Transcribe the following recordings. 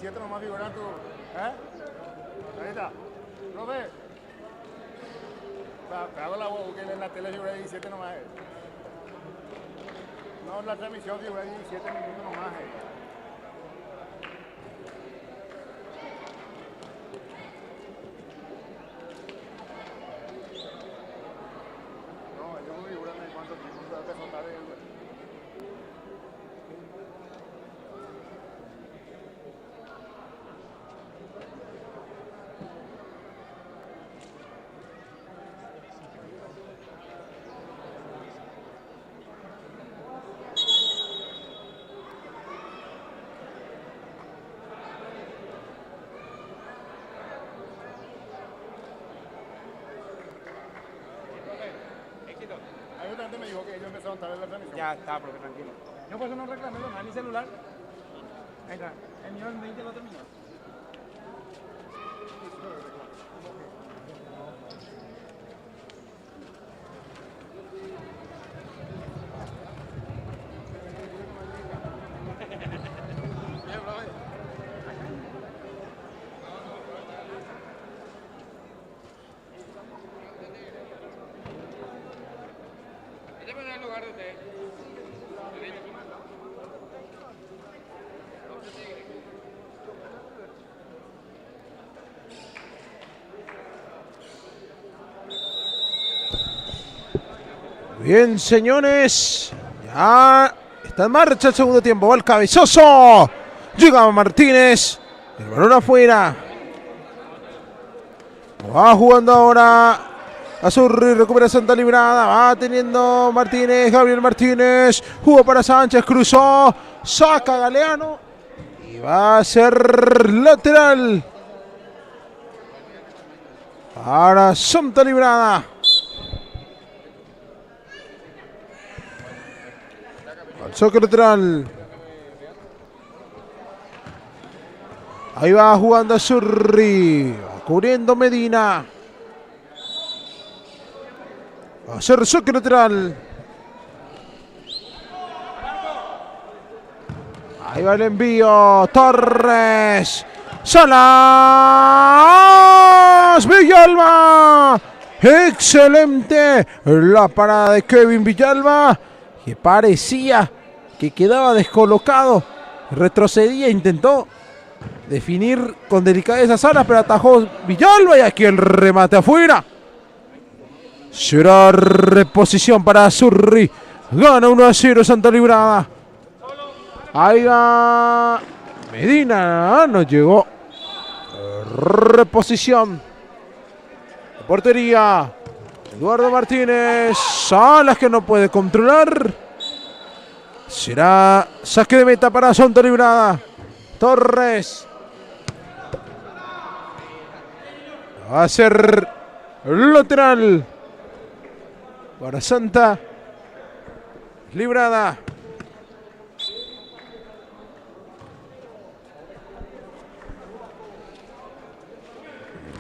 17 nomás figura en tu... Ahí está. Profe. Te hago la voz, que en la tele figura 17 nomás. No, en la transmisión figura 17 minutos nomás. Me dijo que ellos empezaron tarde la transmisión. Ya está, profe, tranquilo. No, pues no reclamé nada, mi celular. Ahí está, el mío en 20 lo terminó. Bien, señores. Ya está en marcha el segundo tiempo. Va el cabezazo. Llega Martínez. El balón afuera. Va jugando ahora Azurri. Recupera Santa Librada. Va teniendo Martínez. Gabriel Martínez. Jugó para Sánchez. Cruzó. Saca Galeano. Y va a ser lateral para Santa Librada. Al saque lateral. Ahí va jugando Azurri. Cubriendo Medina. Va a ser saque lateral. Ahí va el envío. Torres. Salas. Villalba. Excelente la parada de Kevin Villalba, que parecía que quedaba descolocado. Retrocedía, intentó definir con delicadeza Salas, pero atajó Villalba y aquí el remate afuera. Será reposición para Azurri. Gana 1-0 Santa Librada. Ahí va Medina. No llegó. Reposición. Portería. Eduardo Martínez. Salas que no puede controlar. Será saque de meta para Santa Librada. Torres. Va a ser lateral para Santa Librada.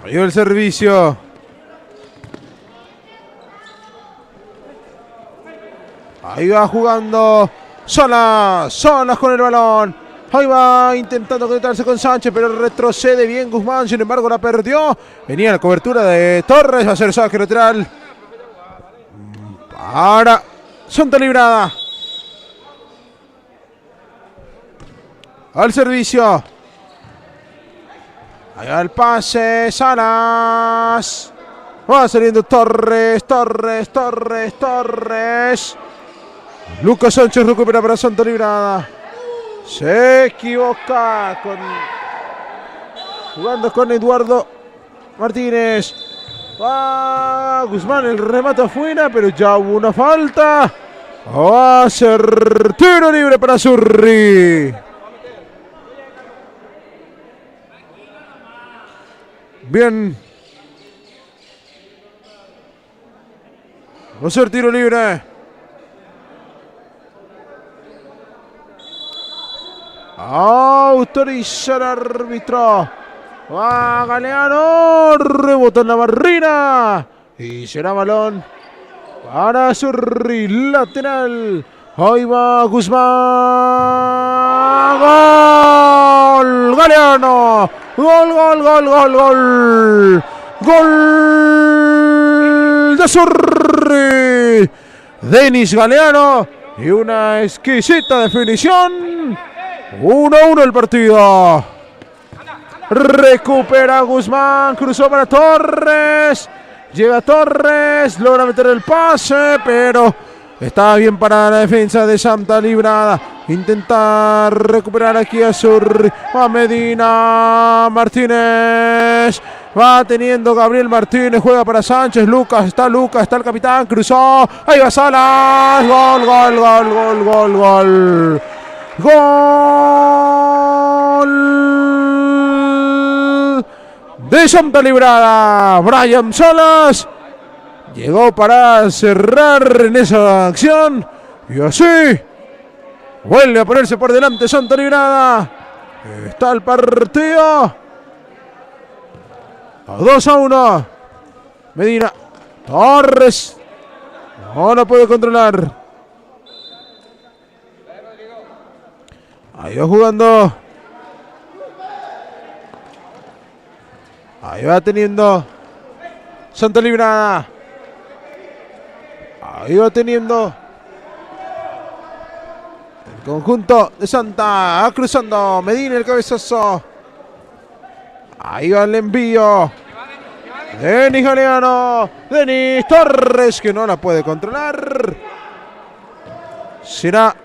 Ahí va el servicio. Ahí va jugando Salas. Salas con el balón. Ahí va intentando conectarse con Sánchez, pero retrocede bien Guzmán. Sin embargo, la perdió. Venía la cobertura de Torres. Va a ser saque lateral para Santa Librada. Al servicio. Ahí va el pase. Salas. Va saliendo Torres. Lucas Sánchez recupera para Santa Librada. Se equivoca jugando con Eduardo Martínez. Va Guzmán, el remate afuera, pero ya hubo una falta. Va a ser tiro libre para Azurri. Bien. Va a ser tiro libre. Autoriza el árbitro. Va Galeano. Rebota en la barrera. Y será balón para Azurri. Lateral. Ahí va Guzmán. gol. Galeano. Gol, gol, gol, gol, gol. Gol de Surri. Denis Galeano. Y una exquisita definición. 1-1 el partido. Recupera Guzmán. Cruzó para Torres. Llega Torres. Logra meter el pase. Pero está bien para la defensa de Santa Librada. Intenta recuperar aquí a Surri. A Medina Martínez. Va teniendo Gabriel Martínez. Juega para Sánchez. Lucas. Está el capitán. Cruzó. Ahí va Salas. Gol, gol, gol, gol, gol, gol. Gol de Santa Librada. Brian Salas llegó para cerrar en esa acción. Y así vuelve a ponerse por delante Santa Librada. Está el partido a 2-1. Medina. Torres. No lo puede controlar. Ahí va jugando. Ahí va teniendo Santa Librada. Ahí va teniendo el conjunto de Santa. Va cruzando Medina el cabezazo. Ahí va el envío. Denis Galeano. Denis Torres que no la puede controlar. Será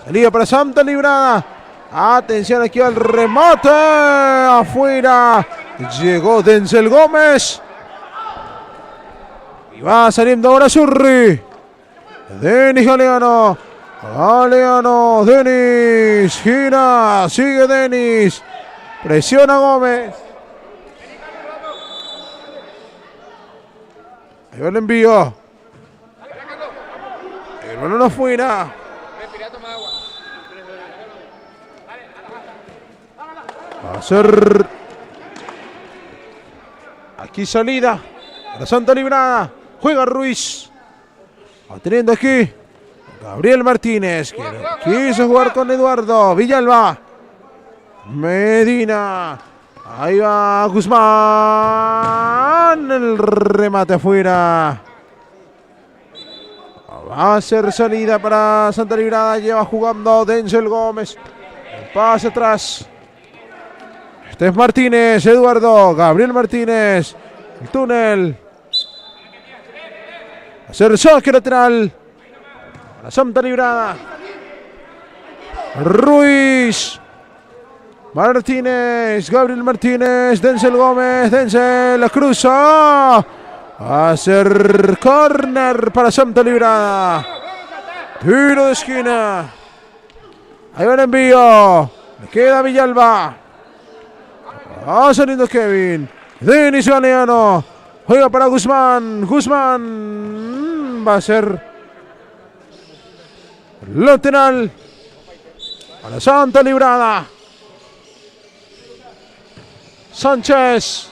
salida para Santa Librada. Atención aquí al remate. Afuera. Llegó Denzel Gómez. Y va saliendo ahora Surri. Denis Galeano. Galeano. Denis. Gira. Sigue Denis. Presiona Gómez. Ahí va el envío. El balón afuera. Va a ser aquí salida para Santa Librada. Juega Ruiz. Va teniendo aquí Gabriel Martínez, que quiso jugar con Eduardo. Villalba. Medina. Ahí va Guzmán. El remate afuera. Va a ser salida para Santa Librada. Lleva jugando Denzel Gómez. El pase atrás. Este es Martínez, Eduardo, Gabriel Martínez. El túnel. Va a ser saque lateral para Santa Librada. Ruiz. Martínez, Gabriel Martínez, Denzel Gómez, Denzel, la cruza. Va a ser córner para Santa Librada. Tiro de esquina. Ahí va el envío. Le queda Villalba. Va saliendo Kevin. Denis Galeano. Juega para Guzmán. Guzmán va a ser lateral para Santa Librada. Sánchez.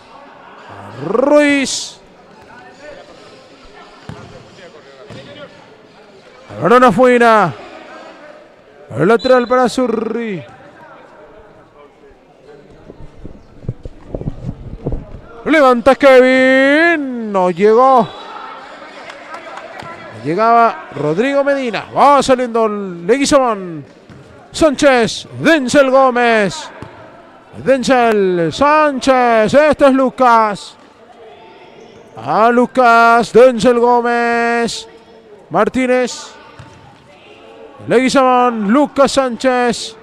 Ruiz. Balón afuera. El lateral para Surri. Levanta Kevin. No llegó. Llegaba Rodrigo Medina. Va saliendo Leguizamón. Sánchez. Denzel Gómez. Denzel. Sánchez. Este es Lucas. A Lucas. Denzel Gómez. Martínez. Leguizamón. Lucas Sánchez.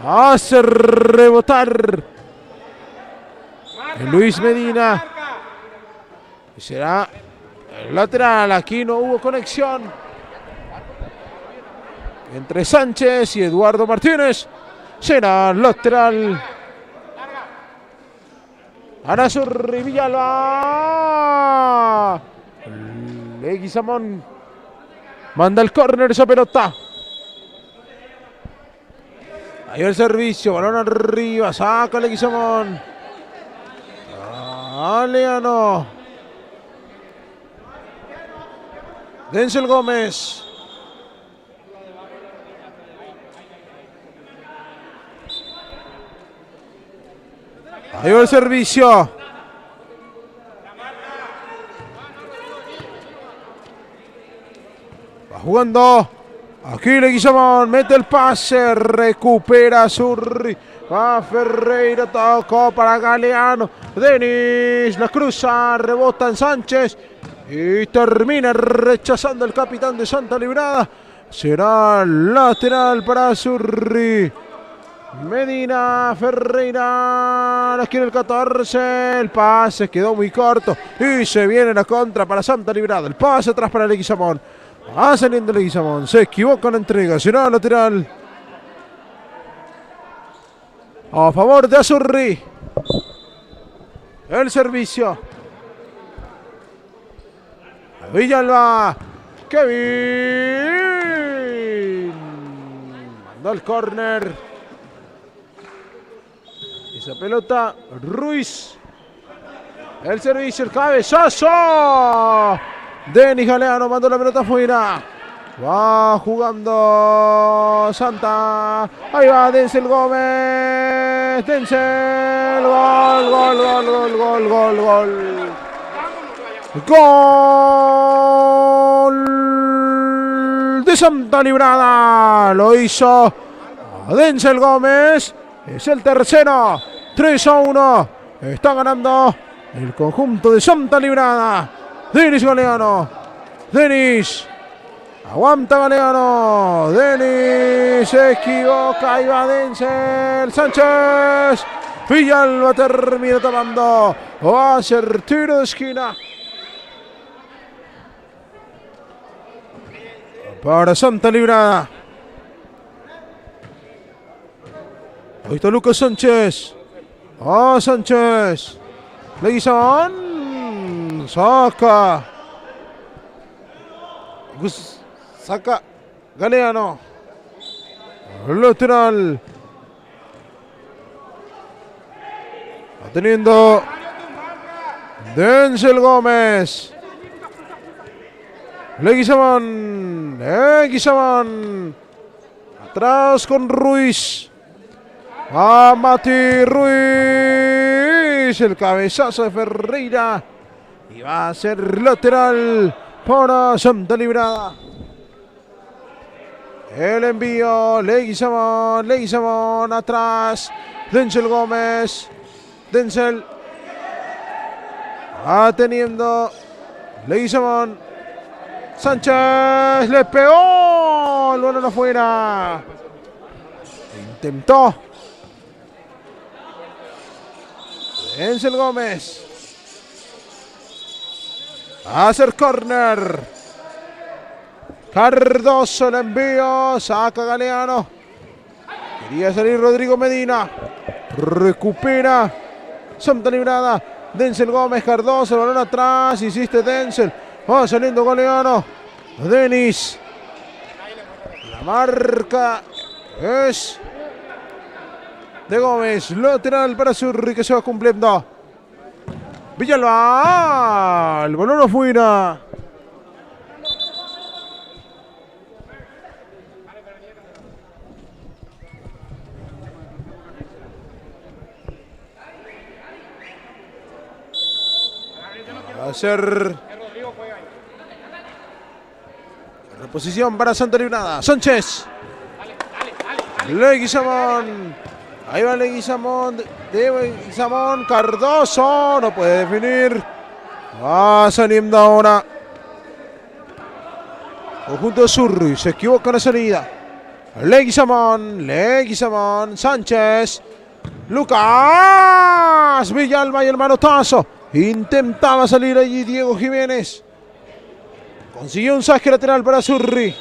Hace rebotar Luis Medina. Y será el lateral. Aquí no hubo conexión entre Sánchez y Eduardo Martínez. Será lateral para Surri. Villalba. Leguizamón manda el córner esa pelota. Ahí va el servicio. Balón arriba. Saca Leguizamón. Galeano. Denzel Gómez. Ahí va el servicio. Va jugando. Aquí Leguizamón mete el pase. Recupera Zurri. Va Ferreira. Tocó para Galeano. Denis la cruza. Rebota en Sánchez. Y termina rechazando el capitán de Santa Librada. Será lateral para Zurri. Medina, Ferreira, la quiere el 14, el pase quedó muy corto y se viene la contra para Santa Librada, el pase atrás para Leguizamón, va saliendo Leguizamón, se equivoca en la entrega, será lateral a favor de Azurri, el servicio, Villalba, Kevin, mandó el córner. Esa pelota, Ruiz. El servicio, el cabezazo. Denis Galeano mandó la pelota afuera. Va jugando Santa. Ahí va Denzel Gómez. Denzel. Gol, gol, gol, gol, gol, gol, gol. Gol de Santa Librada. Lo hizo Denzel Gómez. Es el tercero, 3-1. Está ganando el conjunto de Santa Librada. Denis Galeano. Denis. Aguanta Galeano. Denis se equivoca. Ahí va Denzel Sánchez. Villalba termina tapando. Va a ser tiro de esquina. Para Santa Librada. Ahí está Lucas Sánchez. Sánchez. Leguizamón. Saca. Saca Galeano. Lateral. Va teniendo Denzel Gómez. Leguizamón. Leguizamón. Atrás con Ruiz. A Mati Ruiz, el cabezazo de Ferreira y va a ser lateral para Santa Librada. El envío, Leguizamón, Leguizamón atrás, Denzel Gómez, Denzel va teniendo Leguizamón, Sánchez le pegó, el balón afuera, intentó. Denzel Gómez. Va a hacer córner. Cardoso el envío. Saca Galeano. Quería salir Rodrigo Medina. Recupera Santa Librada. Denzel Gómez, Cardoso, el balón atrás. Insiste Denzel. Va saliendo Galeano. Denis. La marca es de Gómez, lateral para Zurri que se va cumpliendo. Villalba, el balón afuera. Va a ser reposición para Santa Librada. Sánchez. Leguizamón. Ahí va Leguizamón, Leguizamón, Cardoso, no puede definir. Va saliendo ahora. Conjunto de Zurri, se equivoca en la salida. Leguizamón, Leguizamón, Sánchez. Lucas Villalba y el manotazo. Intentaba salir allí Diego Jiménez. Consiguió un saque lateral para Zurri.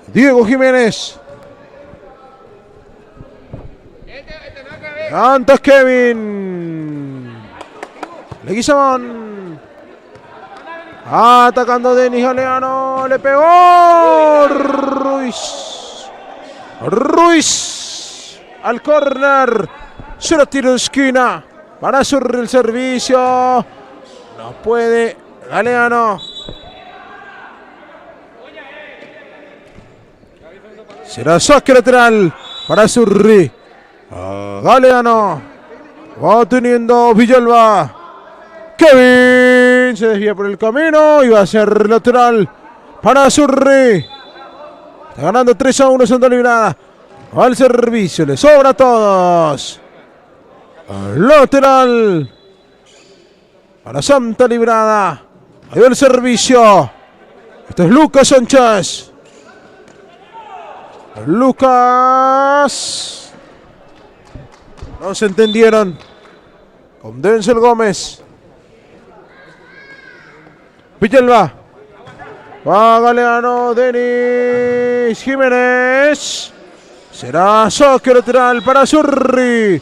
Diego Jiménez. Antes Kevin. Leguizamón. Atacando Denis Galeano. Le pegó Ruiz. Ruiz. Al córner. Será tiro de esquina. Para Zurri el servicio. No puede Galeano. Será saque lateral para Zurri. Galeano. Va teniendo Villalba. Kevin se desvía por el camino y va a ser lateral para Zurri. Está ganando 3-1 Santa Librada. Al servicio, le sobra a todos. Lateral para Santa Librada. Ahí va el servicio. Este es Lucas Sánchez. Lucas. No se entendieron con Denzel Gómez. Villalba. Va Galeano. Denis Jiménez. Será saque lateral para Zurri.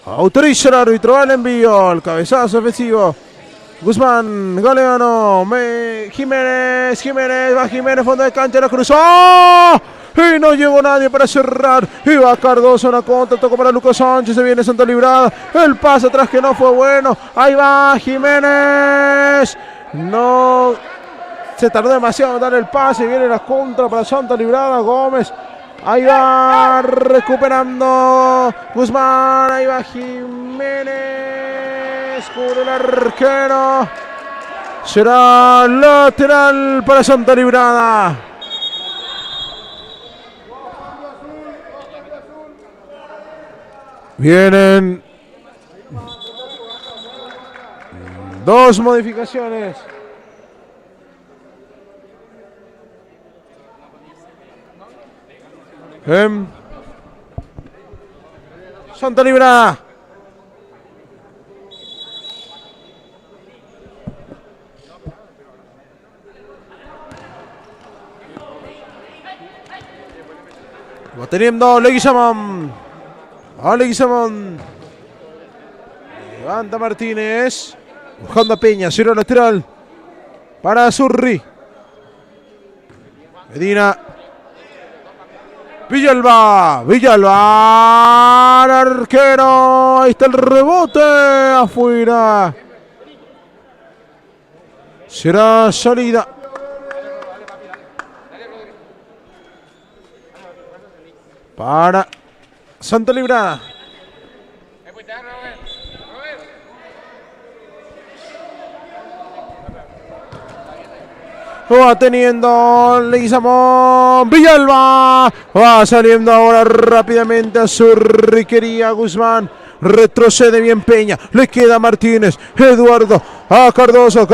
Autoriza el árbitro al envío. El cabezazo ofensivo. Guzmán, Galeano, Jiménez, va Jiménez, fondo de cancha, la cruzó. Y no llegó nadie para cerrar. Y va Cardoso, una contra, tocó para Lucas Sánchez, se viene Santa Librada. El pase atrás que no fue bueno. Ahí va Jiménez. No, se tardó demasiado en dar el pase. Viene la contra para Santa Librada. Gómez. Ahí va recuperando Guzmán. Ahí va Jiménez. Cubre el arquero. Será lateral para Santa Librada. Vienen dos modificaciones. Santa Librada. Va teniendo Leguizamón. Leguizamón. Levanta Martínez. Buscando a Peña. Cero lateral para Zurri. Medina. Villalba. Arquero. Ahí está el rebote. Afuera. Será salida. Para Santa Librada. Va teniendo Leguizamón. Villalba. Va saliendo ahora rápidamente a Zurri. Quería Guzmán. Retrocede bien Peña. Le queda Martínez. Eduardo. A Cardoso.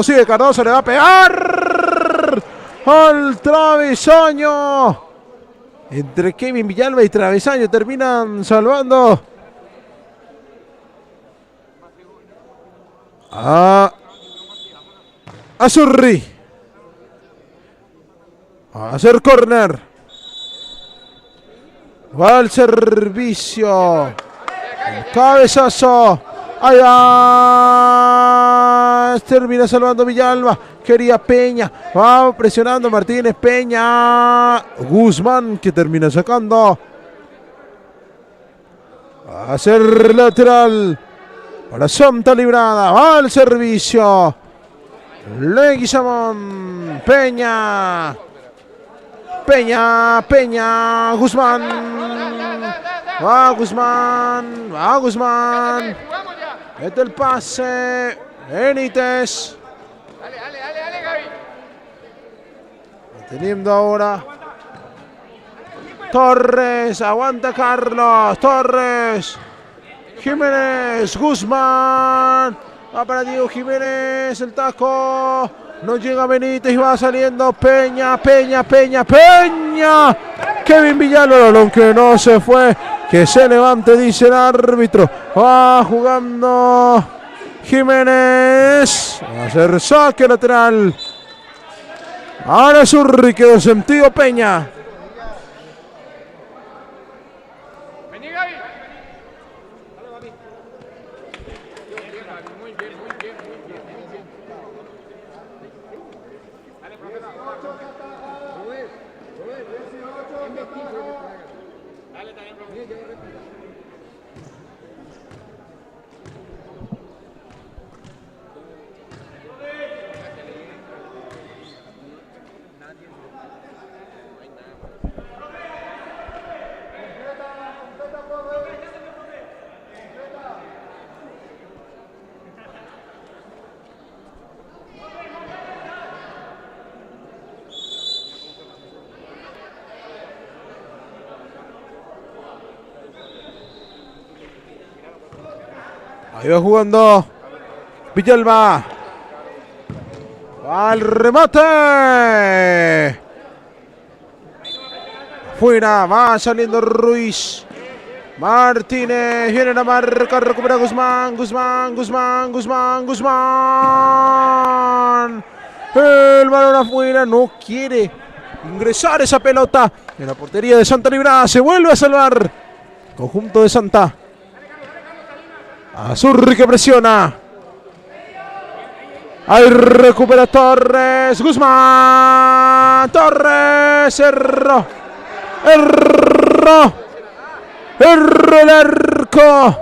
Sigue Cardoso. Le va a pegar al travesaño. Entre Kevin Villalba y travesaño terminan salvando a Zurri. Va a hacer córner. Va al servicio. El cabezazo. Ahí va. Termina salvando Villalba. Quería Peña. Va presionando Martínez. Peña. Guzmán que termina sacando. Va a ser lateral para Santa Librada. Va al servicio. Leguizamón. Peña. Guzmán. Va Guzmán. Mete el pase. Benítez. Dale, Gaby. Teniendo ahora Torres. Aguanta Carlos. Torres. Jiménez. Guzmán. Va para Diego Jiménez. El taco. No llega Benítez y va saliendo Peña. Kevin Villalba, aunque no se fue. Que se levante, dice el árbitro. Va jugando Jiménez. Va a hacer saque lateral. Ahora Zurri, quedó sentido Peña. Vení, Gaby. Ahí va jugando Villalba. Al remate. Fuera, va saliendo Ruiz. Martínez viene a marcar, recupera Guzmán. El balón afuera, no quiere ingresar esa pelota en la portería de Santa Librada. Se vuelve a salvar. Conjunto de Santa. Azurri que presiona. Ahí recupera Torres. Guzmán. Torres. Erró el arco.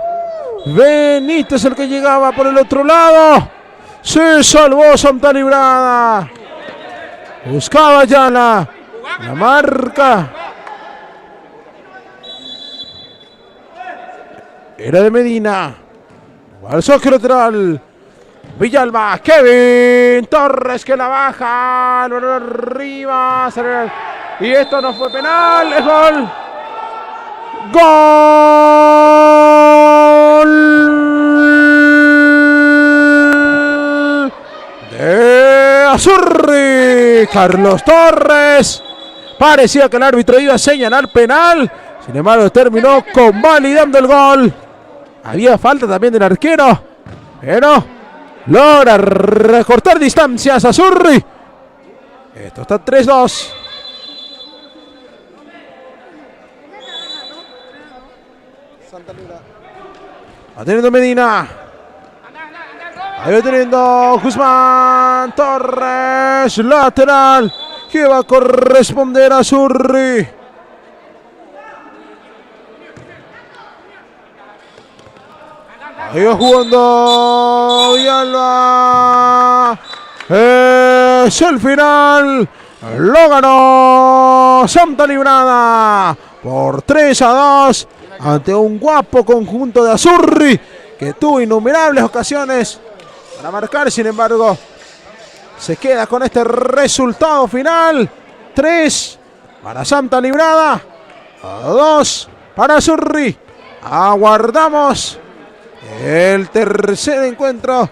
Benítez el que llegaba por el otro lado. Se salvó Santa Librada. Buscaba ya la marca. Era de Medina. Al saque lateral. Villalba. Kevin Torres que la baja. El balón arriba. Y esto no fue penal. Es gol. Gol de Azurri. Carlos Torres. Parecía que el árbitro iba a señalar penal. Sin embargo, terminó convalidando el gol. Había falta también del arquero. Pero logra recortar distancias Azurri. Esto está 3-2. Va teniendo Medina. Ahí va teniendo Guzmán. Torres. Lateral. Que va a corresponder a Azurri. Ahí va jugando Villalba. Es el final. Lo ganó Santa Librada por 3-2 ante un guapo conjunto de Azurri que tuvo innumerables ocasiones para marcar. Sin embargo, se queda con este resultado final. 3 para Santa Librada, 2 para Azurri. Aguardamos el tercer encuentro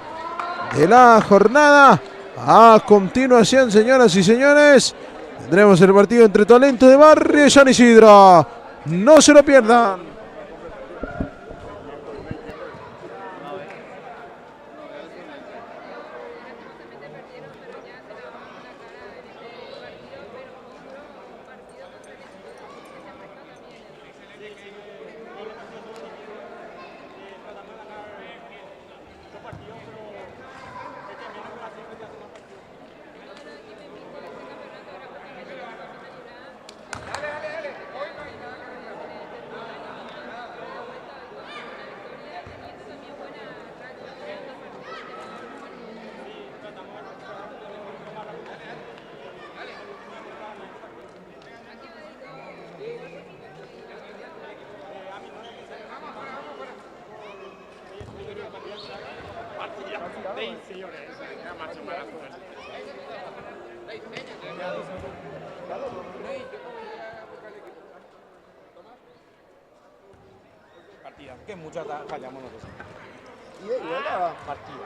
de la jornada. A continuación, señoras y señores, tendremos el partido entre Talento de Barrio y San Isidro. No se lo pierdan. Partida, que muchas fallamos nosotros. Y la Partida.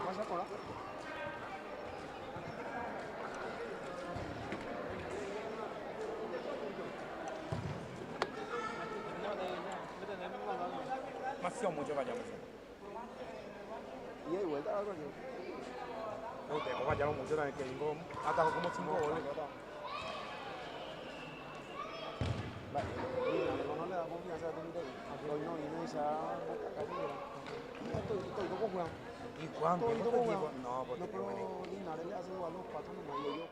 Demasiado mucho fallamos. y vuelta algo aquí. Ustedes fallamos mucho también, que Ingo atajó como 5 goles. Vale, no le da confianza a Tente. Hoy no vino y se ha estoy con Juan. ¿Y Juan? Estoy con Juan. No, porque No, pero Linares le hace igual los pasos nomás y ellos.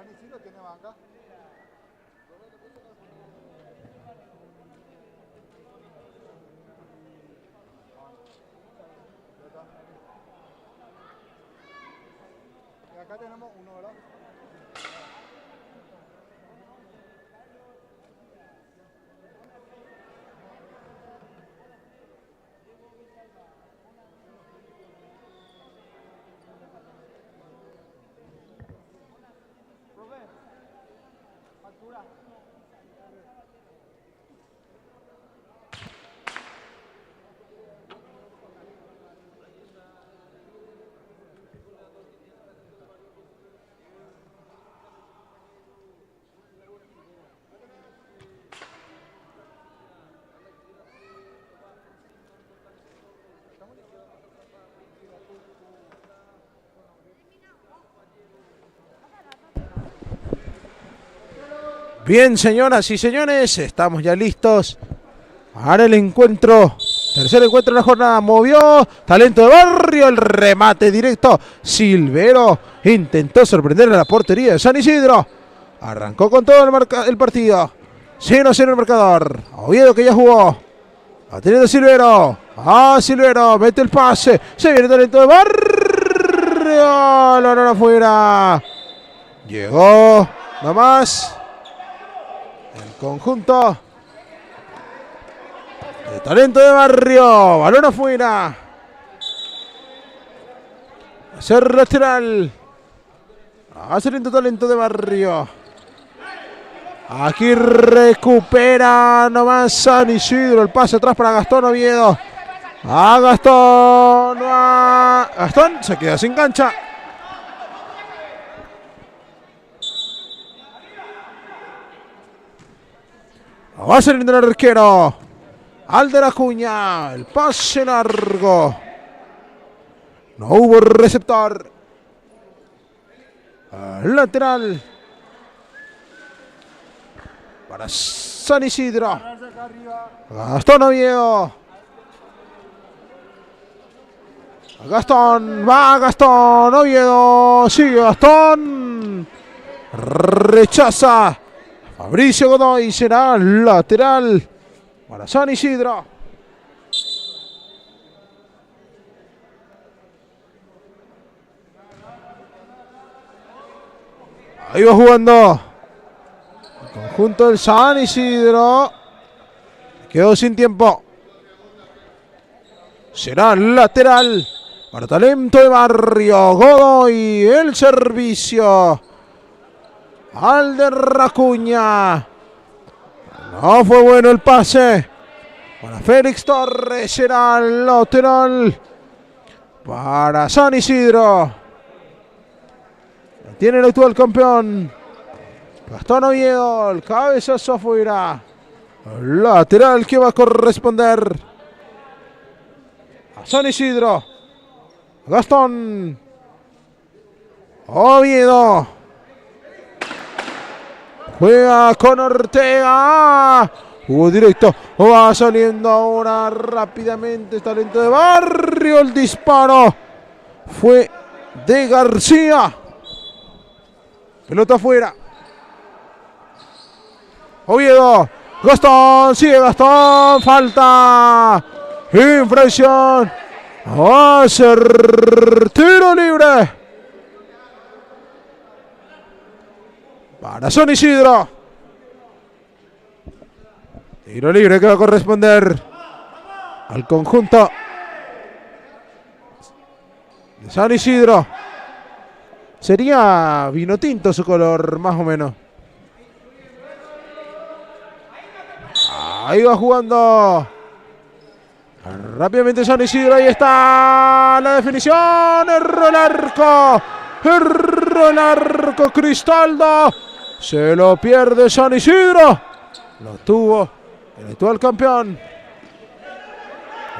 San Isidro tiene banca. Y acá tenemos uno, ¿verdad? Bien, señoras y señores, estamos ya listos para el encuentro. Tercer encuentro de la jornada. Movió Talento de Barrio, el remate directo. Silvero intentó sorprender a la portería de San Isidro. Arrancó con todo el partido. 0-0 el marcador. Oviedo que ya jugó. Va teniendo Silvero. Silvero mete el pase. Se viene Talento de Barrio. La hora afuera. Llegó nomás el conjunto de Talento de Barrio. Balón afuera. Va a ser lateral. Va a ser Talento de Barrio. Aquí recupera nomás San Isidro. El pase atrás para Gastón Oviedo. Gastón se queda sin cancha. Va a salir el arquero. Alder Acuña. El pase largo. No hubo receptor. Lateral para San Isidro. Gastón Oviedo. Gastón. Va Gastón Oviedo. Sigue Gastón. Rechaza Fabricio Godoy. Será lateral para San Isidro. Ahí va jugando el conjunto del San Isidro. Quedó sin tiempo. Será lateral para Talento de Barrio. Godoy, el servicio. Alder Acuña. No fue bueno el pase para Félix Torres. Será lateral para San Isidro. Tiene el actual campeón Gastón Oviedo. El cabezazo afuera. Lateral que va a corresponder a San Isidro. Gastón Oviedo. Juega con Ortega. Jugó directo. Va saliendo ahora rápidamente Talento de Barrio. El disparo fue de García. Pelota afuera. Oviedo. Gastón. Sigue Gastón. Falta. Infracción. Va a ser tiro libre para San Isidro. Tiro libre que va a corresponder al conjunto de San Isidro. Sería vino tinto su color, más o menos. Ahí va jugando rápidamente San Isidro. Ahí está la definición. Erró el arco. Erró el arco Cristaldo. Se lo pierde San Isidro. Lo tuvo el actual campeón.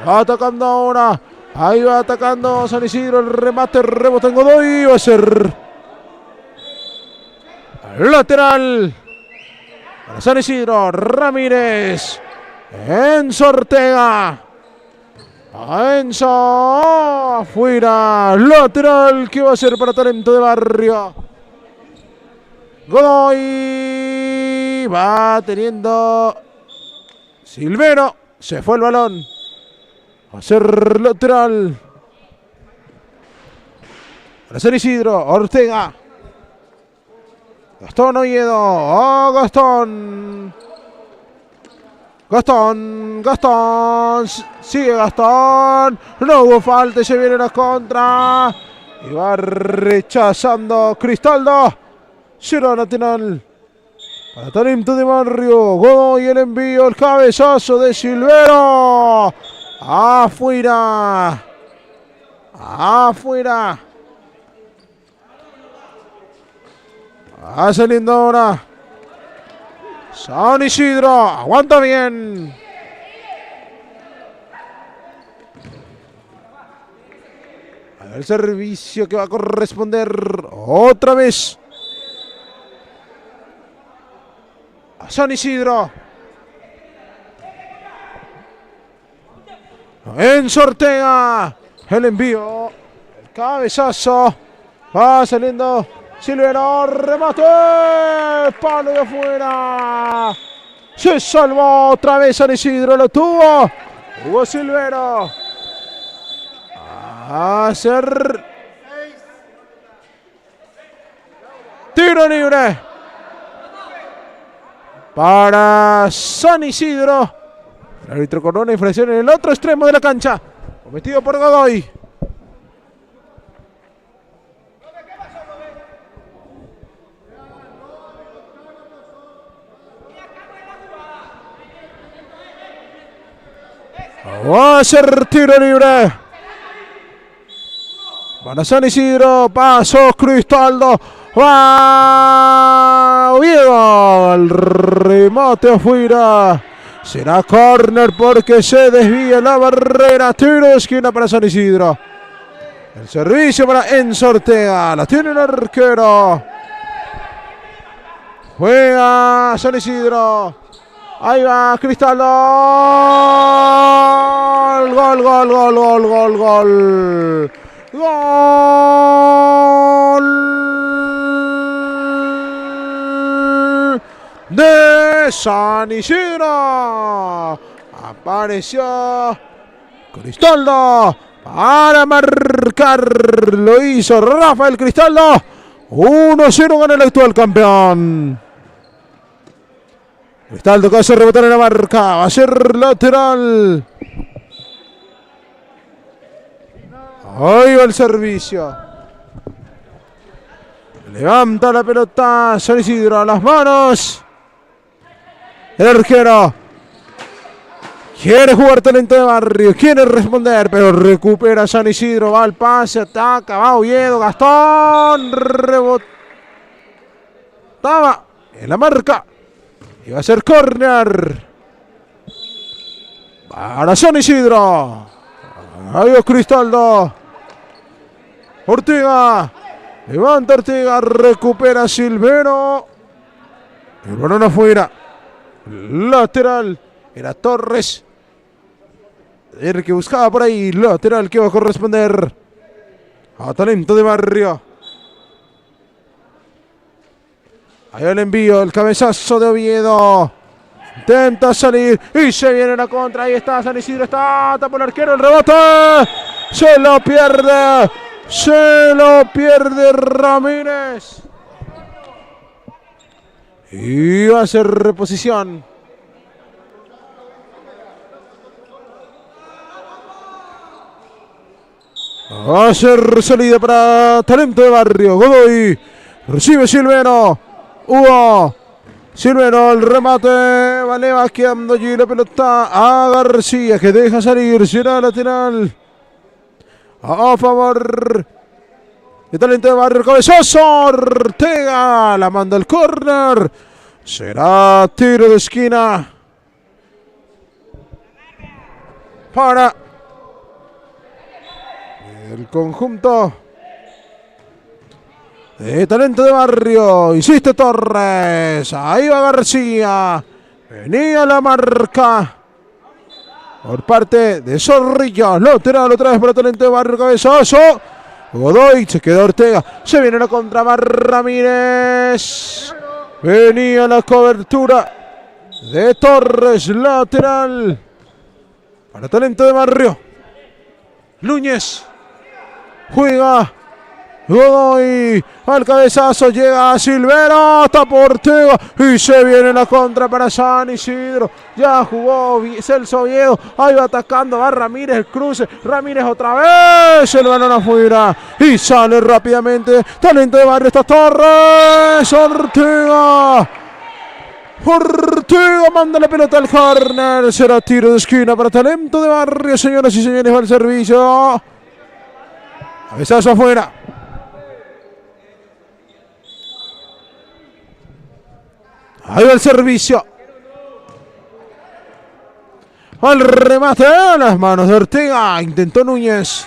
Va atacando ahora. Ahí va atacando San Isidro. El remate, rebota en Godoy. Va a ser lateral para San Isidro. Ramírez. Enzo Ortega. Enzo. Afuera. Lateral que va a ser para Talento de Barrio. Godoy va teniendo Silvero. Se fue el balón. Va a ser lateral. Para San Isidro. Ortega. Gastón Oviedo. Oh, Gastón. Gastón. Sigue Gastón. No hubo falta y se viene la contra. Y va rechazando Cristaldo. Cero Nacional. Para Talento de Barrio. Godoy el envío. El cabezazo de Silvero. Afuera. Afuera. Va saliendo ahora San Isidro. Aguanta bien. El servicio que va a corresponder otra vez a San Isidro. Enzo Ortega. El envío. El cabezazo. Va saliendo Silvero. Remate. Palo de afuera. Se salvó otra vez San Isidro. Lo tuvo Hugo Silvero. A hacer tiro libre para San Isidro. El árbitro con una infracción en el otro extremo de la cancha, cometido por Godoy. Va a ser tiro libre para San Isidro. Pasó Cristaldo. Va Oviedo. El remate afuera. Será córner porque se desvía la barrera. Tiro de esquina para San Isidro. El servicio para Enzo Ortega. La tiene el arquero. Juega San Isidro. Ahí va Cristaldo. Gol, gol, gol, gol, gol, gol. Gol de San Isidro. Apareció Cristaldo para marcar. Lo hizo Rafael Cristaldo. 1-0 gana el actual campeón. Cristaldo que hace rebotar en la marca. Va a ser lateral. Ahí va el servicio. Levanta la pelota San Isidro a las manos. El arquero quiere jugar Talento de Barrio, quiere responder, pero recupera San Isidro. Va al pase, ataca, va Oviedo, Gastón. Rebotaba en la marca. Y va a ser córner para San Isidro. Adiós Cristaldo. Ortega. Levanta Ortega. Recupera Silvero. El balón afuera. Lateral. Era Torres. El que buscaba por ahí. Lateral que va a corresponder a Talento de Barrio. Ahí el envío. El cabezazo de Oviedo. Intenta salir y se viene la contra. Ahí está San Isidro. Está tapa el arquero. El rebote. Se lo pierde. Se lo pierde Ramírez. Y va a ser reposición. Va a ser salida para Talento de Barrio. Godoy. Recibe Silvero. Hugo. Silvero, el remate. Vale, va quedando allí la pelota a García, que deja salir. Será lateral a favor de Talento de Barrio. Cabezazo. Ortega la manda al córner. Será tiro de esquina para el conjunto de Talento de Barrio. Insiste Torres. Ahí va García. Venía la marca por parte de Zorrilla. Lateral otra vez para Talento de Barrio. Cabezazo. Godoy, se queda Ortega. Se viene la contra Ramírez. Venía la cobertura de Torres, lateral. Para Talento de Barrio. Núñez. Juega. Godoy. Al cabezazo llega a Silvero. Tapa Ortega. Y se viene la contra para San Isidro. Ya jugó Celso Oviedo. Ahí va atacando. Va Ramírez. El cruce. Ramírez otra vez. El balón afuera. Y sale rápidamente. Talento de Barrio. Está Torres. Ortega. Ortega manda la pelota al córner. Será tiro de esquina para Talento de Barrio. Señoras y señores, va el servicio. Cabezazo afuera. Ahí va el servicio. Al remate a las manos de Ortega. Intentó Núñez.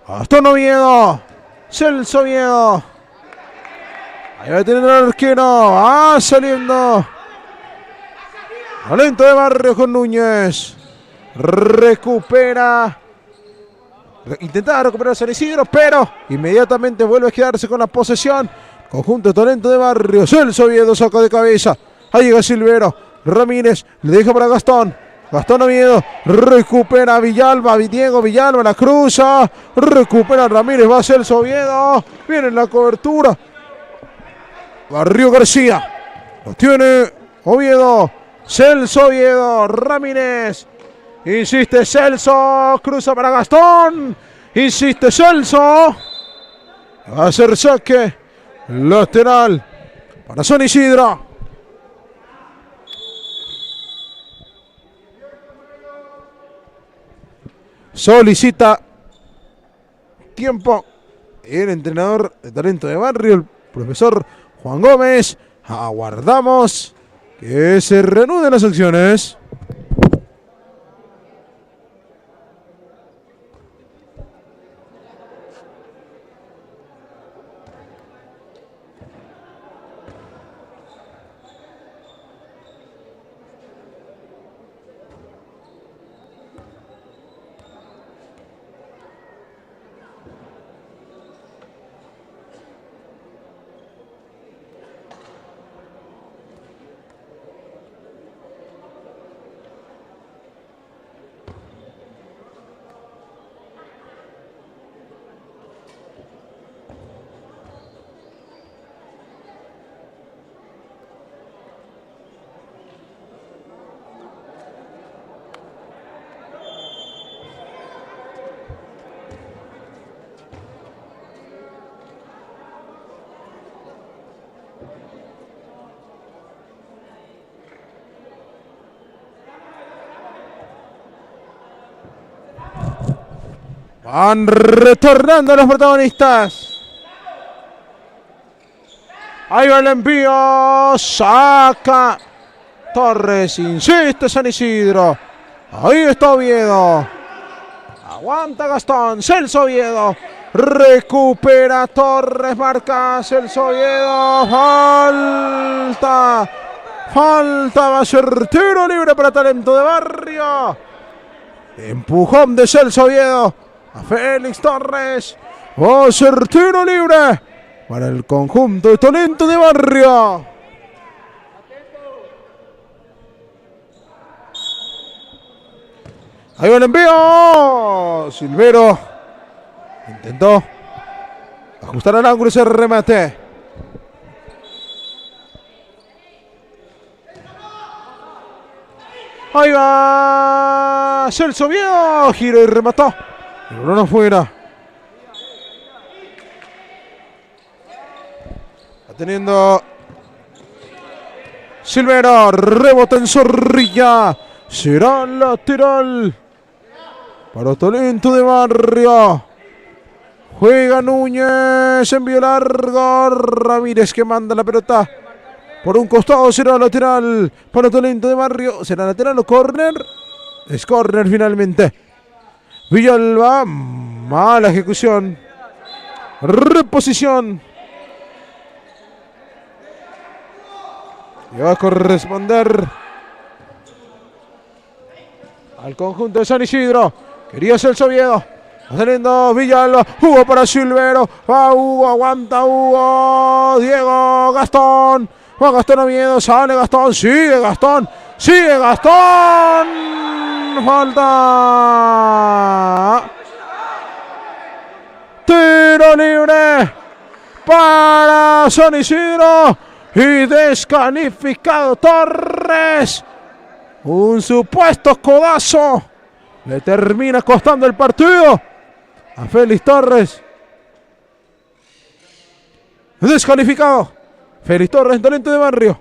Gastón Oviedo. Celso Oviedo. Ahí va a tener el arquero. Va saliendo. Talento de Barrio con Núñez. Recupera. Intentaba recuperar San Isidro, pero inmediatamente vuelve a quedarse con la posesión. Conjunto de Talento de Barrio. Celso Oviedo saca de cabeza. Ahí llega Silvero. Ramírez le deja para Gastón. Gastón Oviedo. Recupera Villalba. Diego Villalba la cruza. Recupera Ramírez. Va Celso Oviedo. Viene en la cobertura. Barrio García. Lo tiene Oviedo. Celso Oviedo. Ramírez. Insiste Celso. Cruza para Gastón. Insiste Celso. Va a hacer saque. Lateral para San Isidro. Solicita tiempo el entrenador de Talento de Barrio, el profesor Juan Gómez. Aguardamos que se reanuden las acciones. Van retornando los protagonistas. Ahí va el envío. Saca Torres. Insiste San Isidro. Ahí está Oviedo. Aguanta Gastón. Celso Oviedo. Recupera Torres. Marca Celso Oviedo. Falta. Falta. Va a ser tiro libre para Talento de Barrio. Empujón de Celso Oviedo a Félix Torres. Va a ser tiro libre para el conjunto de Talento de Barrio. Ahí va el envío. Silvero intentó ajustar al ángulo ese remate. Ahí va Celso Oviedo. Giro y remató. El balón afuera. Está teniendo Silvero. Rebota en Zorrilla. Será lateral para Talento de Barrio. Juega Núñez. Envío largo. Ramírez que manda la pelota. Por un costado será lateral para Talento de Barrio. ¿Será lateral o córner? Es córner finalmente. Villalba. Mala ejecución. Reposición. Y va a corresponder al conjunto de San Isidro. Quería Celso Oviedo. Va saliendo Villalba. Hugo para Silvero. Va Hugo, aguanta Hugo. Diego, Gastón. Va Gastón Oviedo. Sale Gastón. Sigue Gastón. Sigue Gastón. Falta. Tiro libre para San Isidro. Y descalificado Torres. Un supuesto codazo. Le termina costando el partido a Félix Torres. Descalificado. Félix Torres, talento de barrio.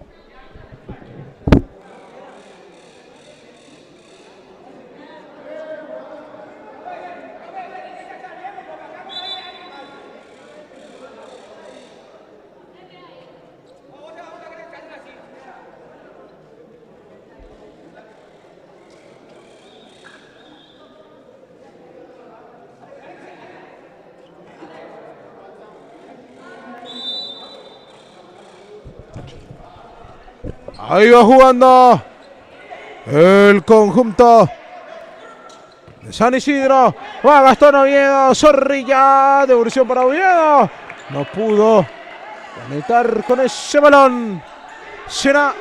Ahí va jugando el conjunto de San Isidro. Va Gastón Oviedo. Zorrilla. Devolución para Oviedo. No pudo conectar con ese balón. Será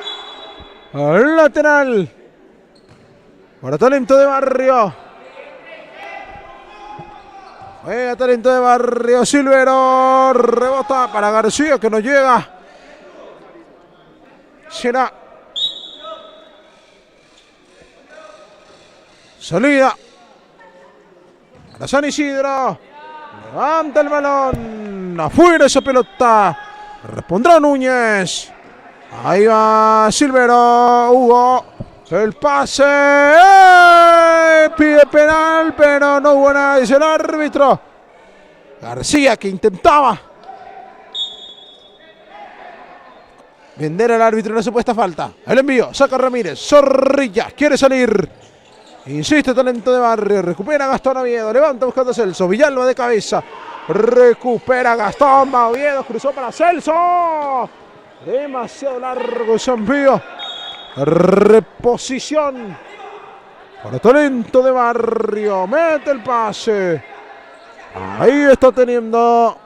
lateral para talento de barrio. Juega talento de barrio. Silvero. Rebota para García que no llega. Será salida para San Isidro. Levanta el balón. Afuera esa pelota. Respondrá Núñez. Ahí va Silvero. Hugo. El pase. Pide penal, pero no hubo nada, dice el árbitro. García que intentaba vender al árbitro una supuesta falta. El envío, saca Ramírez. Zorrilla, quiere salir. Insiste talento de barrio. Recupera Gastón Oviedo. Levanta buscando a Celso. Villalba de cabeza. Recupera Gastón. Va Oviedo. Cruzó para Celso. Demasiado largo ese envío. Reposición para talento de barrio. Mete el pase. Ahí está teniendo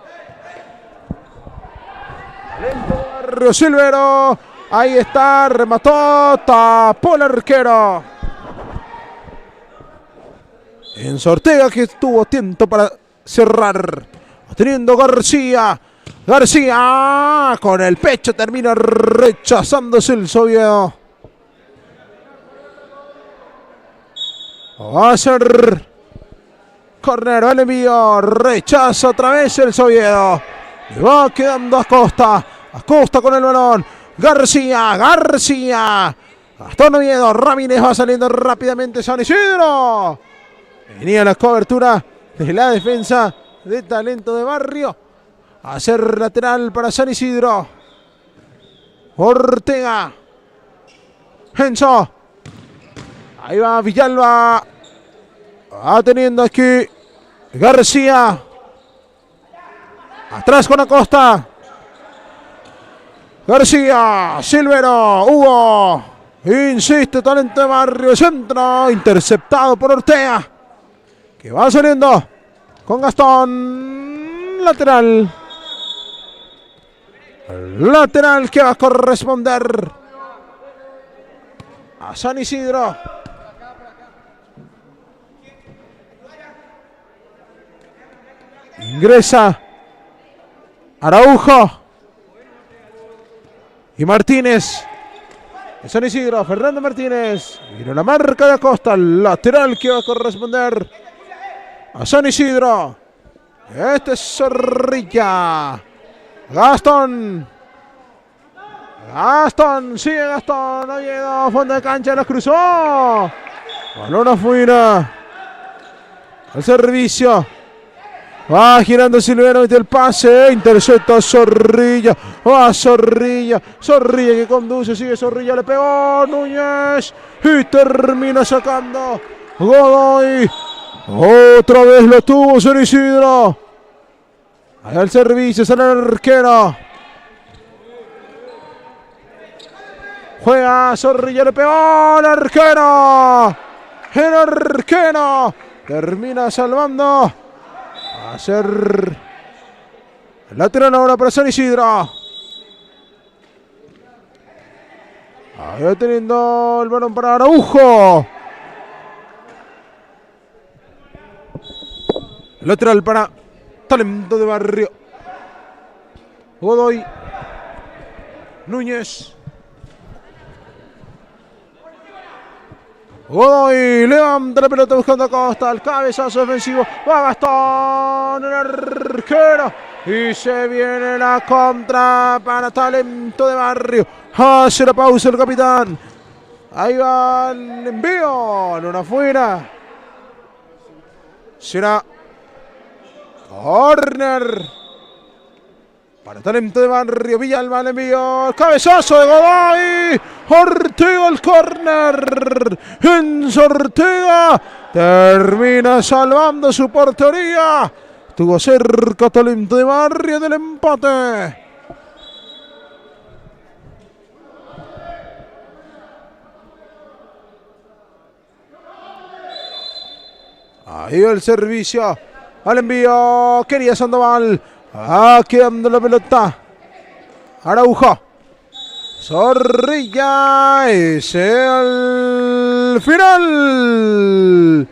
talento de barrio. Silvero. Ahí está. Remató. Tapó el arquero. En Ortega que tuvo tiempo para cerrar. Teniendo García. García con el pecho termina rechazándose el Oviedo. Va a ser Cornero, el envío. Rechaza otra vez el Oviedo. Le va quedando Acosta. Acosta con el balón. García. García. Gastón Oviedo. Ramírez va saliendo rápidamente San Isidro. Venía la cobertura de la defensa de talento de barrio. A ser lateral para San Isidro. Ortega. Enzo. Ahí va Villalba. Va teniendo aquí García. Atrás con Acosta. García. Silvero. Hugo. Insiste talento de barrio. Centro. Interceptado por Ortega. Que va saliendo con Gastón. Lateral. Lateral que va a corresponder a San Isidro. Ingresa Araujo y Martínez. San Isidro, Fernando Martínez. Mira la marca de Acosta. Lateral que va a corresponder a San Isidro. Este es Zorrilla. Gastón. Gastón. Sigue Gastón. Oviedo. Fondo de cancha. La cruzó. Balón afuera. Al servicio. Va girando Silvero. Mete el pase. Intercepta Zorrilla. Va Zorrilla. Zorrilla que conduce. Sigue Zorrilla. Le pegó Núñez. Y termina sacando Godoy. Otra vez lo tuvo San Isidro. Ahí al servicio, sale el arquero. Juega Zorrilla, le pegó el arquero. El arquero termina salvando Va a ser el lateral ahora para San Isidro. Ahí va teniendo el balón para Araujo. Lateral para Talento de Barrio. Godoy. Núñez. Godoy levanta la pelota buscando a Costa. El cabezazo defensivo. Va Gastón, el arquero. Y se viene la contra para Talento de Barrio. Hace la pausa el capitán. Ahí va el envío. Luna afuera. Será corner para Talento de Barrio. Villalba el envío. Cabezazo de Godoy. Ortega el corner. Enzo Ortega termina salvando su portería. Estuvo cerca Talento de Barrio del empate. Ahí va el servicio. Al envío. Quería Sandoval. Aquí dando la pelota. Araujo. Zorrilla. Es el final.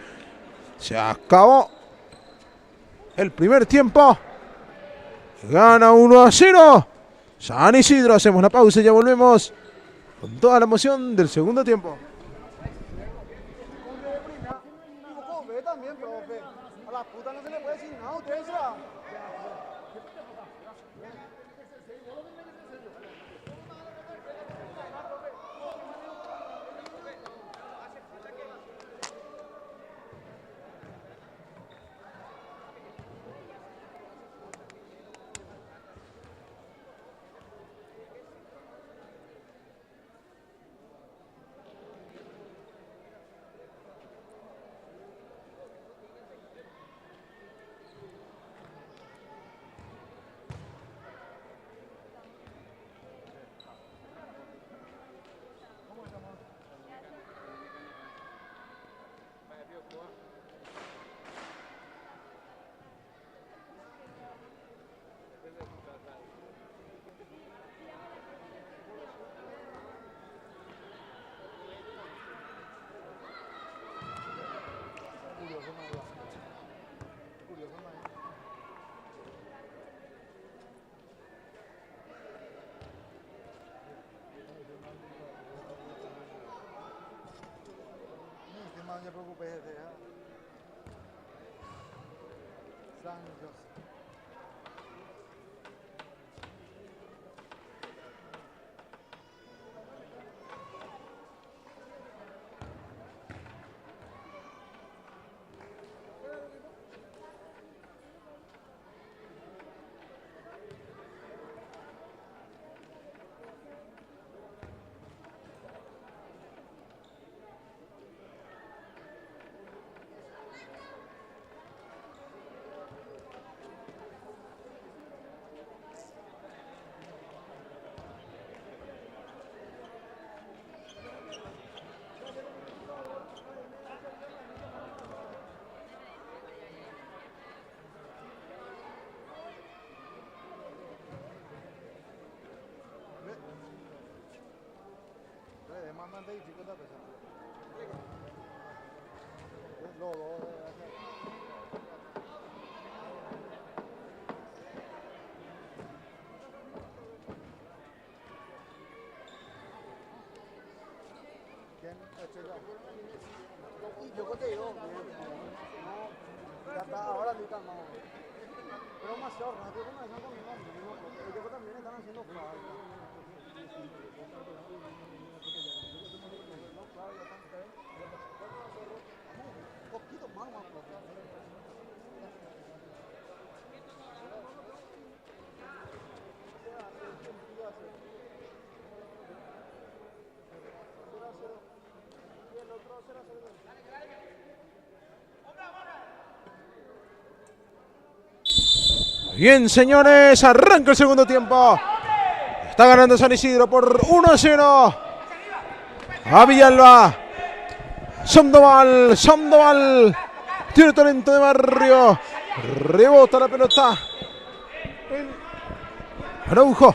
Se acabó el primer tiempo. Gana 1-0 San Isidro. Hacemos la pausa y ya volvemos con toda la emoción del segundo tiempo. También, profe. A la puta no se le puede decir nada, usted será. No te preocupes, San José. Mandan de 50 pesos. ¿Quién? Yo te digo, ya está, ahora ni calmado. Pero demasiado rápido, como están conmigo, ellos también están haciendo falta. Un poquito más, Bien, señores, arranca el segundo tiempo. Está ganando San Isidro por 1-0 a Villalba. Sandoval tiene Talento de Barrio. Rebota la pelota. Araujo.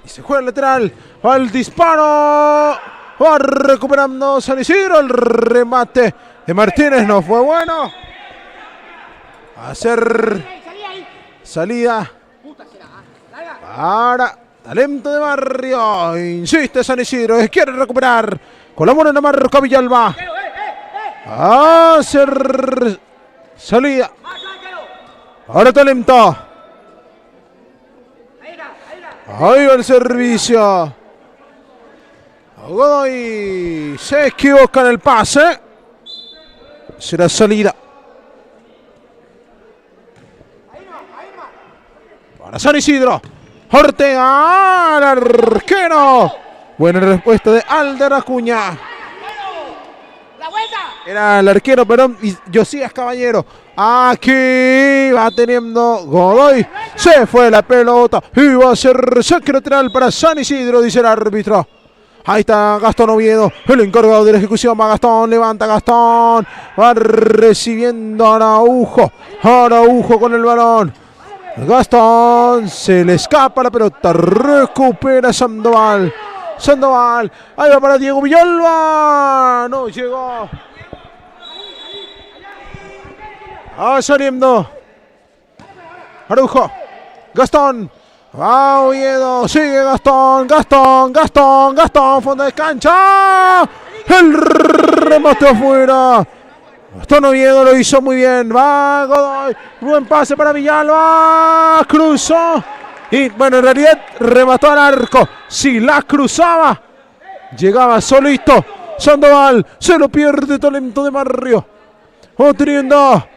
Y se juega el lateral. Va el disparo. Va recuperando San Isidro. El remate de Martínez no fue bueno. Va a ser salida para Talento de Barrio. Insiste San Isidro. Quiere recuperar. Con la mano en la marca Villalba. Va a ser salida. Ahora Talento. Ahí va el servicio. Godoy se equivoca en el pase. Será salida. Para San Isidro. Ortega al arquero. Buena respuesta de Alder Acuña. Era el arquero, perdón, y Josías Caballero. Aquí va teniendo Godoy. Se fue la pelota. Y va a ser saque lateral para San Isidro, dice el árbitro. Ahí está Gastón Oviedo, el encargado de la ejecución. Va Gastón, levanta Gastón. Va recibiendo Araujo. Araujo con el balón. Gastón, se le escapa la pelota. Recupera Sandoval. Sandoval, ahí va para Diego Villalba. No llegó. Saliendo Araujo. Gastón. Va Oviedo. Sigue Gastón. Gastón. Fondo de cancha. El remate afuera. Gastón Oviedo lo hizo muy bien. Va Godoy. Buen pase para Villalba. Cruzó. Y bueno, en realidad remató al arco. Si la cruzaba, llegaba solito. Sandoval. Se lo pierde Talento de Barrio. Teniendo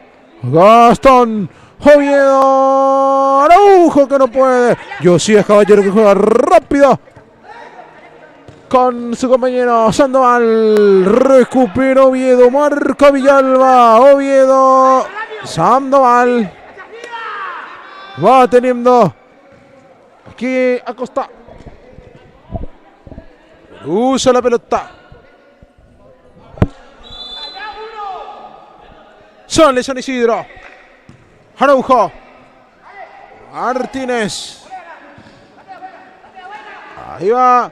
Gastón Oviedo. Araujo que no puede. Josías Caballero que juega rápido con su compañero Sandoval. Recupera Oviedo. Marca Villalba. Oviedo. Sandoval. Va teniendo aquí Acosta. Usa la pelota. Sale San Isidro. Araujo. Martínez. Ahí va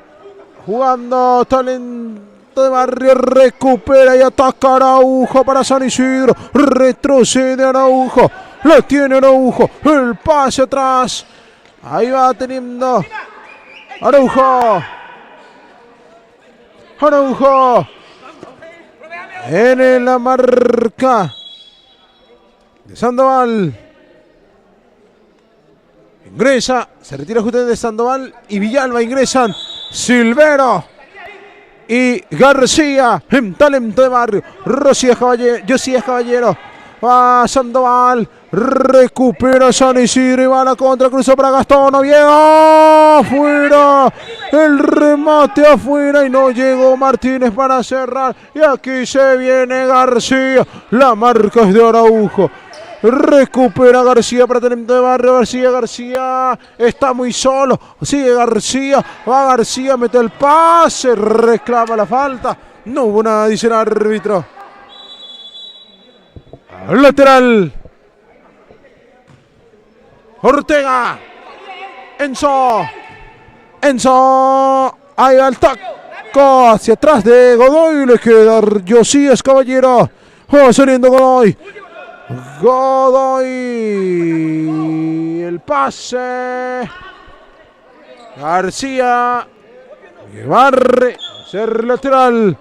jugando Talento de Barrio. Recupera y ataca Araujo para San Isidro. Retrocede Araujo. Lo tiene Araujo. El pase atrás. Ahí va teniendo Araujo. Araujo. En la marca de Sandoval. Ingresa. Se retira justamente de Sandoval y Villalba ingresan. Silvero y García en Talento de Barrio. Josías Caballero. Va Sandoval. Recupera San Isidro y va a la contra. Cruzó para Gastón Oviedo. Afuera. El remate afuera y no llegó Martínez para cerrar. Y aquí se viene García. La marca es de Araujo. Recupera García para Talento de Barrio. García está muy solo. Sigue García. Va García, mete el pase. Reclama la falta. No hubo nada, dice el árbitro. Lateral. Ortega. Enzo. Ahí va el taco hacia atrás de Godoy. Le queda Josías Caballero. Saliendo Godoy. El pase. García. Que barre. Ser lateral.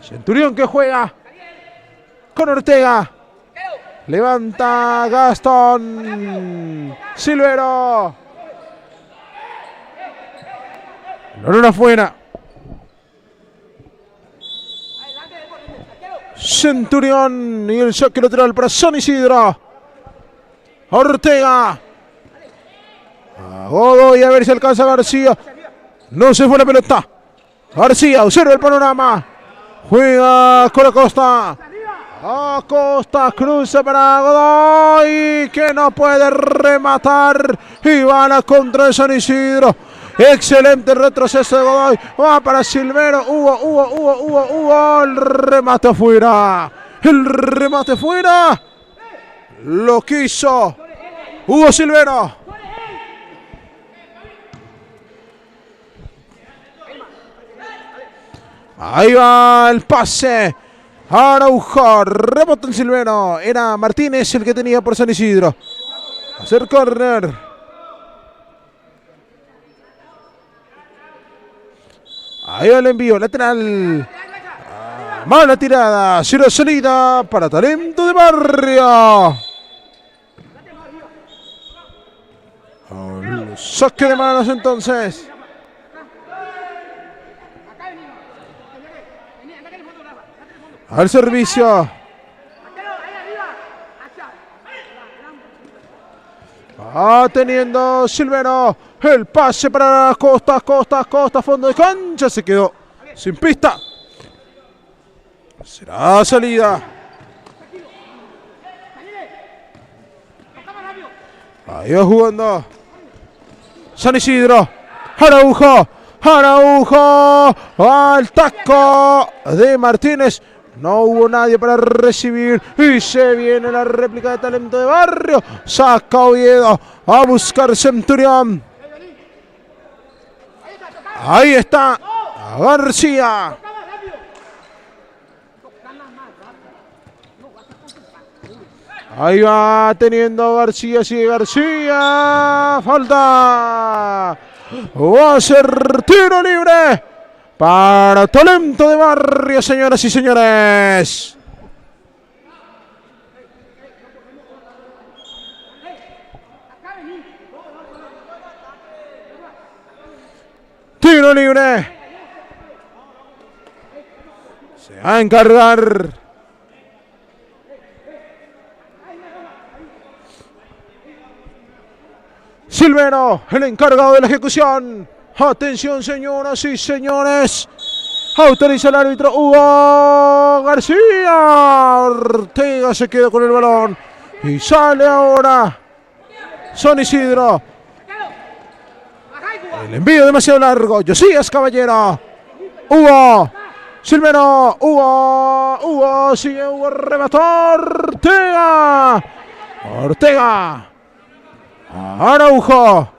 Centurión que juega con Ortega. Levanta Gastón. Silvero. Lorena afuera. Centurión y el saque lateral para San Isidro. Ortega. A Godoy a ver si alcanza García. No se fue la pelota. García observa el panorama. Juega con Acosta. Acosta cruza para Godoy que no puede rematar. Y va a la contra de San Isidro. Excelente retroceso de Godoy. Va para Silvero. Hugo. El remate afuera. El remate fuera. Lo quiso Hugo Silvero. Ahí va el pase. Araujo, rebota en Silvero. Era Martínez el que tenía por San Isidro. Hacer córner. Ahí va el envío, lateral. Mala tirada, cero salida para Talento de Barrio. Saque de manos entonces. Al servicio. Va teniendo Silvero. El pase para Costa, fondo de cancha. Se quedó sin pista. Será salida. Ahí va jugando San Isidro. Araujo. Al taco de Martínez. No hubo nadie para recibir. Y se viene la réplica de Talento de Barrio. Saca Oviedo a buscar Centurión. Ahí está García. Ahí va teniendo García. Sigue García. Falta. Va a ser tiro libre para Talento de Barrio, señoras y señores. Tiro libre. Se va a encargar Silvero, el encargado de la ejecución. Atención, señoras y señores. Autoriza el árbitro Hugo García. Ortega se queda con el balón. Y sale ahora San Isidro. El envío demasiado largo. Josías Caballero. Hugo. Silvero. Hugo. Sigue Hugo. Remató Ortega. Araujo.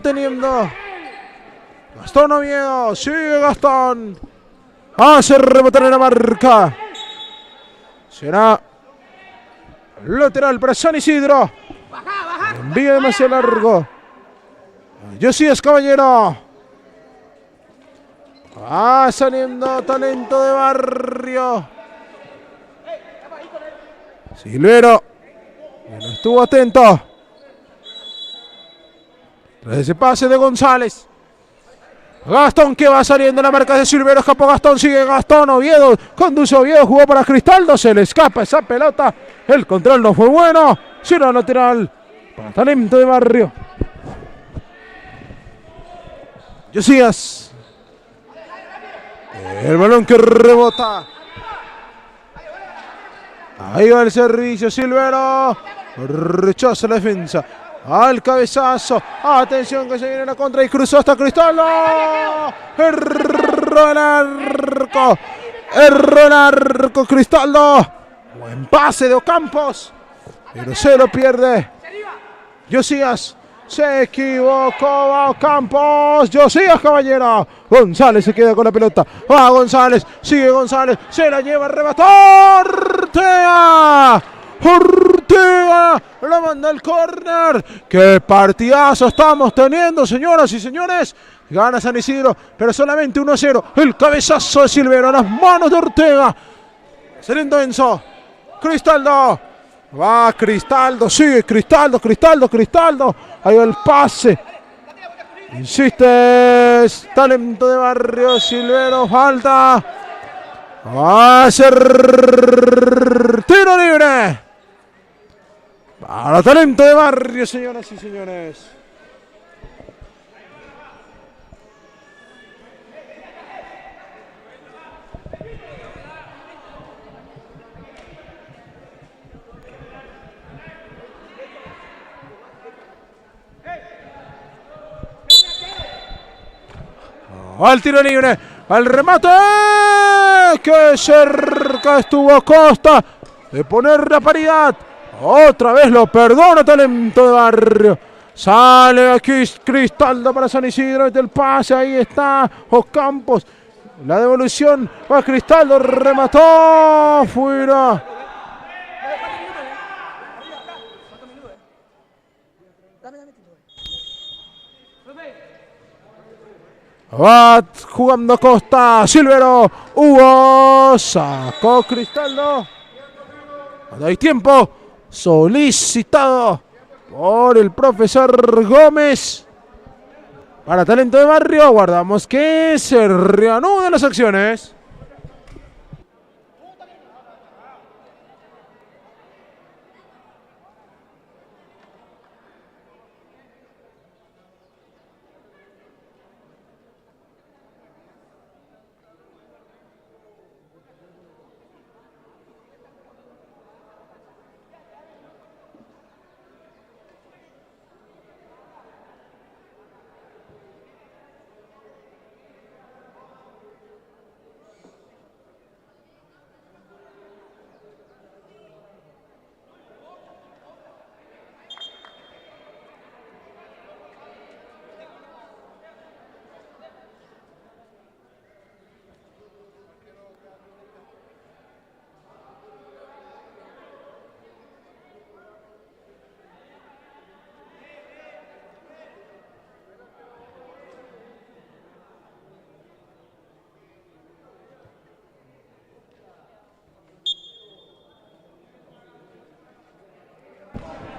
Teniendo Gastón Oviedo. Sigue Gastón. Hace rebotar en la marca. Será lateral para San Isidro. Envío demasiado largo. Josías Caballero. Saliendo Talento de Barrio. Silvero. No estuvo atento. Tras ese pase de González. Gastón que va saliendo la marca de Silvero. Escapó Gastón. Sigue Gastón. Oviedo. Conduce Oviedo. Jugó para Cristaldo. Se le escapa esa pelota. El control no fue bueno. Será lateral para Talento de Barrio. Josías. El balón que rebota. Ahí va el servicio. Silvero. Rechaza la defensa. Al cabezazo. Atención que se viene la contra y cruzó hasta Cristaldo. Erró el arco. Cristaldo. Buen pase de Ocampos. Pero se lo pierde. Josías. Se equivocó Ocampos. Josías Caballero. González se queda con la pelota. Va González. Sigue González. Se la lleva. Arrebató. Ortega la manda al córner. Qué partidazo estamos teniendo, señoras y señores. Gana San Isidro, pero solamente 1-0. El cabezazo de Silvero a las manos de Ortega. Saliendo Enzo. Cristaldo. Va Cristaldo. Sigue Cristaldo. Ahí va el pase. Insiste. Talento de Barrio. Silvero. Falta. Va a ser tiro libre para Talento de Barrio, señoras y señores. Al tiro libre, al remate, que cerca cerca estuvo Costa de poner la paridad. Otra vez lo perdona Talento de Barrio. Sale aquí Cristaldo para San Isidro. Desde el pase, ahí está Ocampos. La devolución va Cristaldo, remató. Fuera. Va jugando Costa, Silvero, Hugo, sacó Cristaldo. Cuando hay tiempo, solicitado por el profesor Gómez. Para Talento de Barrio, guardamos que se reanuden las acciones.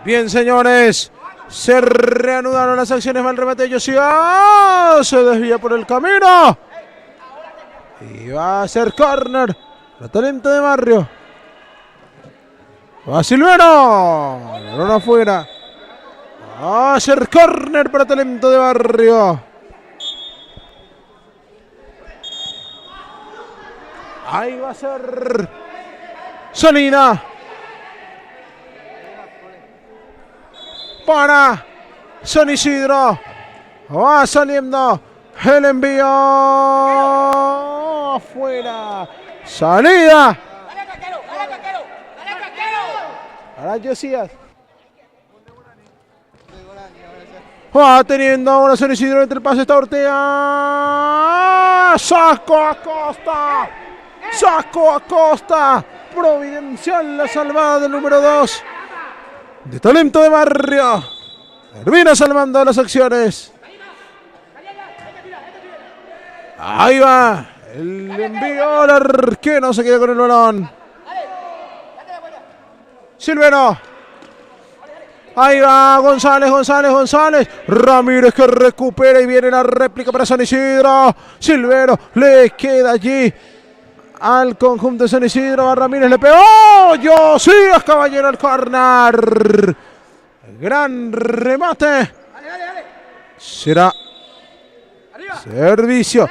Bien, señores, se reanudaron las acciones. Va el remate de Yoshida, se desvía por el camino y va a ser córner para Talento de Barrio. Va Silvero, balón afuera. Va a ser córner para Talento de Barrio. Ahí va a ser salida para San Isidro. Va saliendo el envío afuera. Salida para Josías. Va teniendo ahora San Isidro entre el pase. Está Ortega. Saco a Costa. Saco a Costa. Providencial la salvada del número 2 de Talento de Barrio. Termina salvando las acciones. Ahí va. El envío al arquero. Se queda con el balón. Silvero. Ahí va González. Ramírez que recupera y viene la réplica para San Isidro. Silvero le queda allí al conjunto de San Isidro. A Ramírez le pegó. Josías Caballero al córner. Gran remate. Será servicio.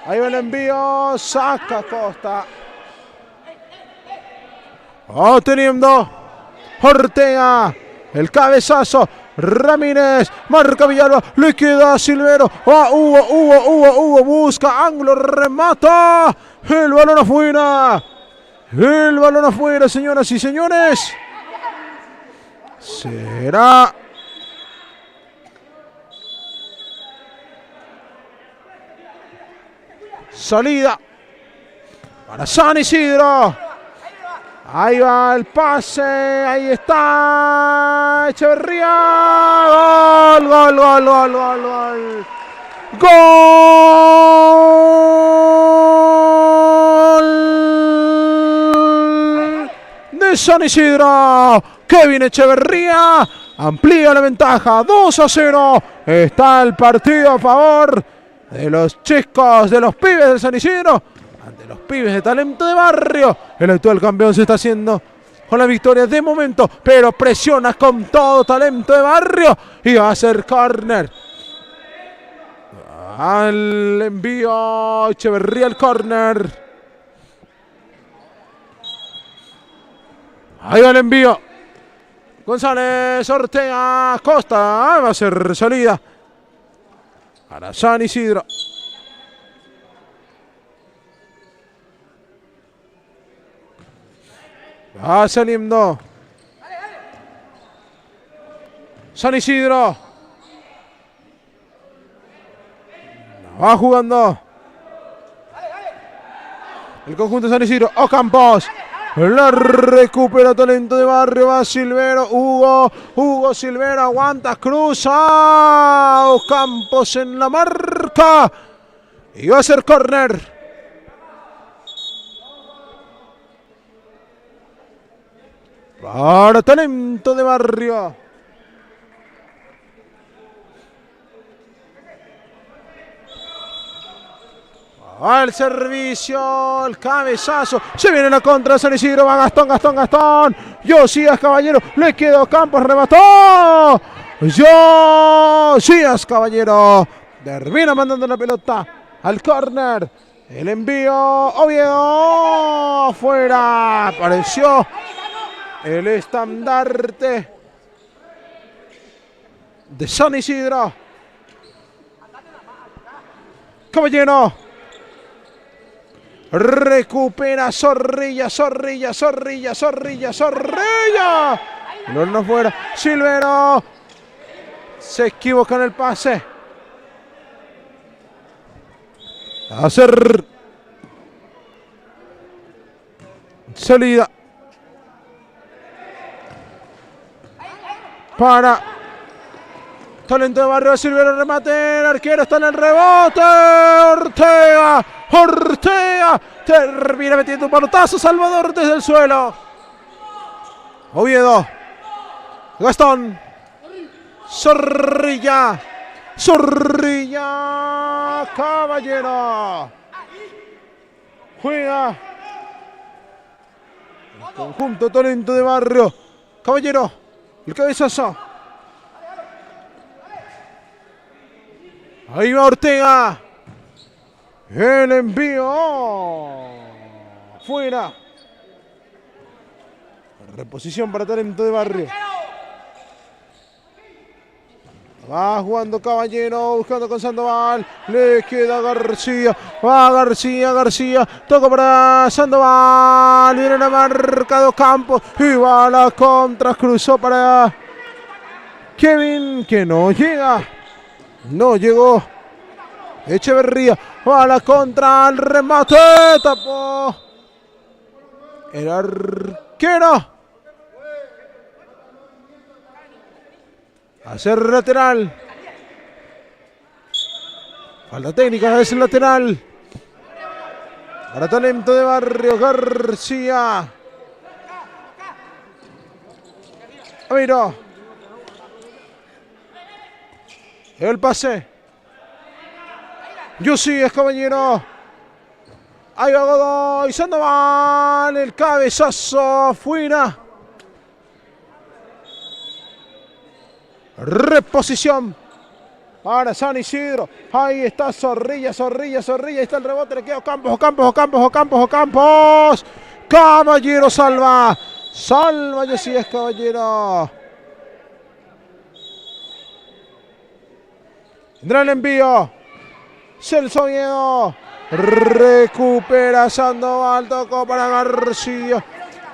Ahí va el envío. Saca Costa. Teniendo Ortega. El cabezazo. Ramírez. Marca Villalba. Le queda a Silvero. Hugo. Busca ángulo. Remata. El balón afuera. El balón afuera, señoras y señores. Será salida para San Isidro. Ahí va el pase. Ahí está Echeverría. Gol. Gol de San Isidro. Kevin Echeverría amplía la ventaja. 2-0. Está el partido a favor de los chicos, de los pibes del San Isidro, ante los pibes de Talento de Barrio. El actual campeón se está haciendo con la victoria de momento, pero presiona con todo Talento de Barrio y va a ser córner. Al envío Echeverría al córner. Ahí va el envío. González, Ortega, Costa. Va a ser salida para San Isidro. Va Va saliendo San Isidro. Va jugando el conjunto de San Isidro. Ocampos. La recupera Talento de Barrio. Va Silvero. Hugo Silvero aguanta. Cruza. Ocampos en la marca. Y va a ser córner. Para Talento de Barrio. Al servicio, el cabezazo. Se viene la contra de San Isidro. Va Gastón. Josías Caballero. Le quedó Campos. Remató. Josías Caballero. Termina mandando la pelota al córner. El envío. Oviedo. Fuera. Apareció el estandarte de San Isidro. Caballero. Recupera Zorrilla. No fuera. Silvero. Se equivoca en el pase. A hacer salida para Talento de Barrio. Silvero, remate. El arquero está en el rebote. Ortega termina metiendo un manotazo. Salvador desde el suelo. Oviedo. Gastón. Zorrilla. Caballero. Juega el conjunto Talento de Barrio. Caballero. El cabezazo. Ahí va Ortega. El envío. Fuera. Reposición para Talento de Barrio. Va jugando Caballero, buscando con Sandoval. Le queda García. Va García. Toca para Sandoval. Viene la marca de Campos. Y va a la contra. Cruzó para Kevin, que no llega. No llegó. Echeverría. Va a la contra. El remate. Tapó el arquero. Hacer lateral. Falta técnica, es el lateral. Para Talento de Barrio. García. Mira. El pase. Josías Caballero. Ahí va Godoy. Sandoval. El cabezazo. Fuera. Reposición para San Isidro. Ahí está Zorrilla. Ahí está el rebote. Le queda Ocampos. Caballero salva. Josías Caballero. Tendrá el envío. Celso Oviedo. Recupera Sandoval. Tocó para García.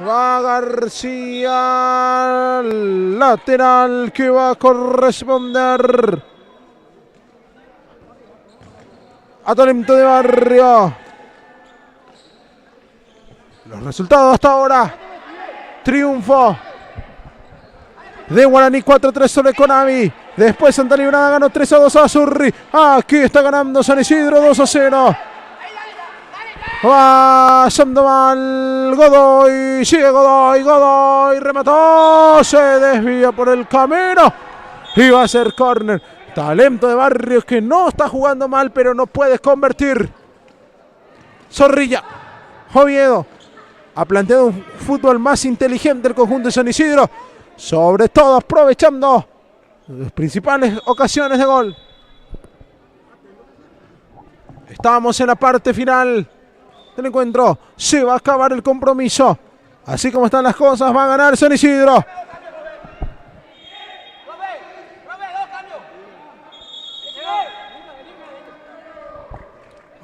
Va García, lateral que va a corresponder a Talento de Barrio. Los resultados hasta ahora. Triunfo de Guaraní 4-3 sobre Conavi. Después Santa Librada ganó 3-2 a Azurri. Aquí está ganando San Isidro 2-0. Va Sandoval, Godoy, sigue Godoy, remató, se desvía por el camino y va a ser córner. Talento de Barrio que no está jugando mal, pero no puede convertir. Zorrilla, Oviedo ha planteado un fútbol más inteligente el conjunto de San Isidro, sobre todo aprovechando las principales ocasiones de gol. Estamos en la parte final del encuentro. Se va a acabar el compromiso. Así como están las cosas, va a ganar San Isidro.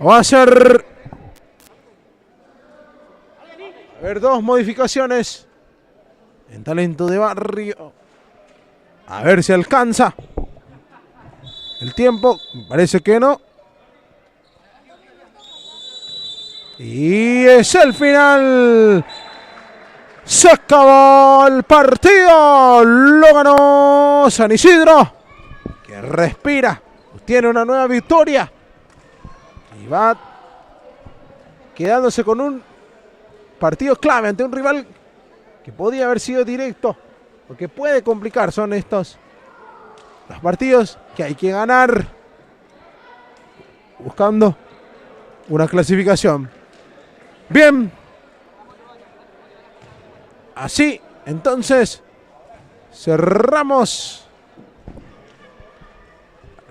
Va a ser... A ver, dos modificaciones. en talento de barrio. A ver si alcanza el tiempo. Me parece que no. Y es el final. Se acabó el partido. Lo ganó San Isidro, que respira. Tiene una nueva victoria. Y va quedándose con un partido clave ante un rival que podía haber sido directo. Porque puede complicar. Son estos los partidos que hay que ganar buscando una clasificación. Bien. Así, entonces, cerramos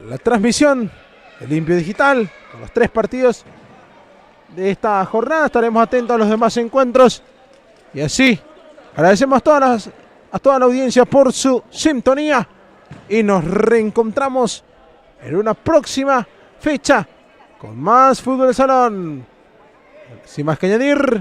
la transmisión de Limpio Digital con los 3 partidos de esta jornada. Estaremos atentos a los demás encuentros. Y así, agradecemos a toda la audiencia por su sintonía. Y nos reencontramos en una próxima fecha con más fútbol de salón. Sin más que añadir.